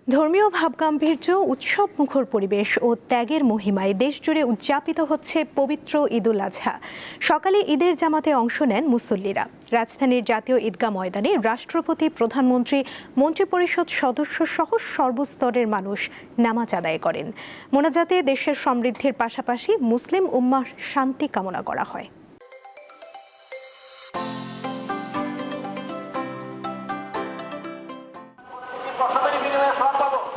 ধর্মীয় ভাবগাম্ভীর্য, উৎসব মুখর পরিবেশ ও ত্যাগের মহিমায় দেশজুড়ে উদযাপিত হচ্ছে পবিত্র ঈদুল আজহা। সকালে ঈদের জামাতে অংশ নেন মুসল্লিরা। রাজধানীর জাতীয় ঈদগাহ ময়দানে রাষ্ট্রপতি, প্রধানমন্ত্রী, মন্ত্রিপরিষদ সদস্য সহ সর্বস্তরের মানুষ নামাজ আদায় করেন। মোনাজাতে দেশের সমৃদ্ধির পাশাপাশি মুসলিম উম্মাহর শান্তি কামনা করা হয়।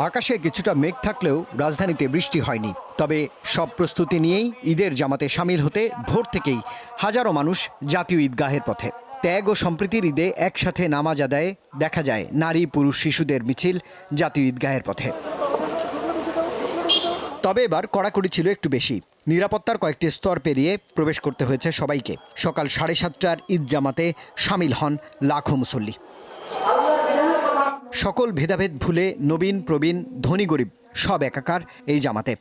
আকাশে কিছুটা মেঘ থাকলেও রাজধানীতে বৃষ্টি হয়নি। তবে সব প্রস্তুতি নিয়েই ঈদের জামাতে সামিল হতে ভোর থেকেই হাজারো মানুষ জাতীয় ঈদগাহের পথে। ত্যাগ ও সম্প্রীতির ঈদে একসাথে নামাজ আদায়ে দেখা যায় নারী, পুরুষ, শিশুদের মিছিল জাতীয় ঈদগাহের পথে। তবে এবার কড়াকড়ি ছিল একটু বেশি। নিরাপত্তার কয়েকটি স্তর পেরিয়ে প্রবেশ করতে হয়েছে সবাইকে। সকাল 7:30টার ঈদ জামাতে সামিল হন লাখো মুসল্লি। সকল ভেদাভেদ ভুলে নবীন, প্রবীণ, ধনী, গরিব সব একাকার এই জামাতে।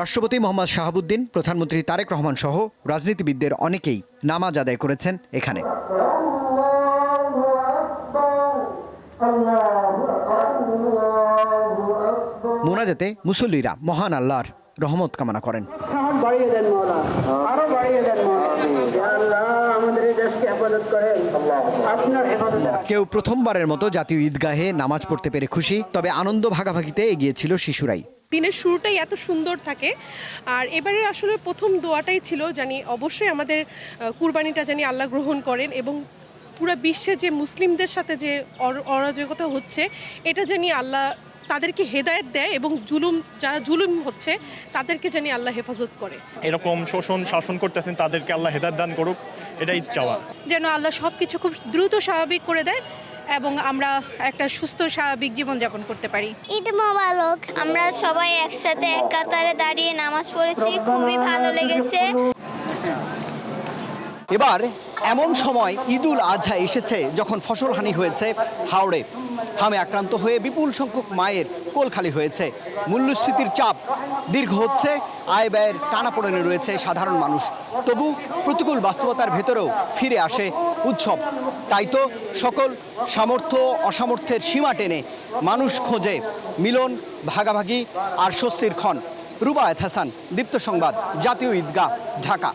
রাষ্ট্রপতি মোহাম্মদ শাহাবুদ্দিন, প্রধানমন্ত্রী তারেক রহমান সহ রাজনীতিবিদদের অনেকেই নামাজ আদায় করেছেন এখানে। মোনাজাতে মুসল্লিরা মহান আল্লাহর রহমত কামনা করেন। কেউ প্রথমবারের মতো জাতীয় ঈদগাহে নামাজ পড়তে পেরে খুশি, তবে আনন্দ ভাগাভাগিতে এগিয়ে ছিল শিশুরাই। দিনের শুরুটাই এত সুন্দর থাকে। আর এবারে আসলে প্রথম দোয়াটাই ছিল জানি অবশ্যই আমাদের কুরবানিটা জানি আল্লাহ গ্রহণ করেন, এবং পুরো বিশ্বে যে মুসলিমদের সাথে যে অরাজকতা হচ্ছে এটা জানি আল্লাহ তাদেরকে হেদায়েত দেয়, এবং যারা জুলুম হচ্ছে তাদেরকে জানি আল্লাহ হেফাজত করে। এরকম শোষণ শাসন করতেছেন তাদেরকে আল্লাহ হেদায়েত দান করুক, এটাই চাওয়া। যেন আল্লাহ সব কিছু খুব দ্রুত স্বাভাবিক করে দেয় এবং আমরা একটা সুস্থ স্বাভাবিক জীবনযাপন করতে পারি। ঈদ মোবারক। আমরা সবাই একসাথে এক কাতারে দাঁড়িয়ে নামাজ পড়েছি, খুবই ভালো লেগেছে। এবার এমন সময় ঈদুল আজহা এসেছে যখন ফসলহানি হয়েছে হাওড়ে। হামে আক্রান্ত হয়ে বিপুল সংখ্যক মায়ের কোল খালি হয়েছে। মূল্যস্ফীতির চাপ দীর্ঘ হচ্ছে, আয় ব্যয়ের টানাপোড়েনে রয়েছে সাধারণ মানুষ। তবু প্রতিকূল বাস্তবতার ভেতরেও ফিরে আসে উৎসব। তাই তো সকল সামর্থ্য অসামর্থ্যের সীমা টেনে মানুষ খোঁজে মিলন, ভাগাভাগি আর স্বস্তির ক্ষণ। রুবায়েত হাসান, দীপ্ত সংবাদ, জাতীয় ঈদগাহ, ঢাকা।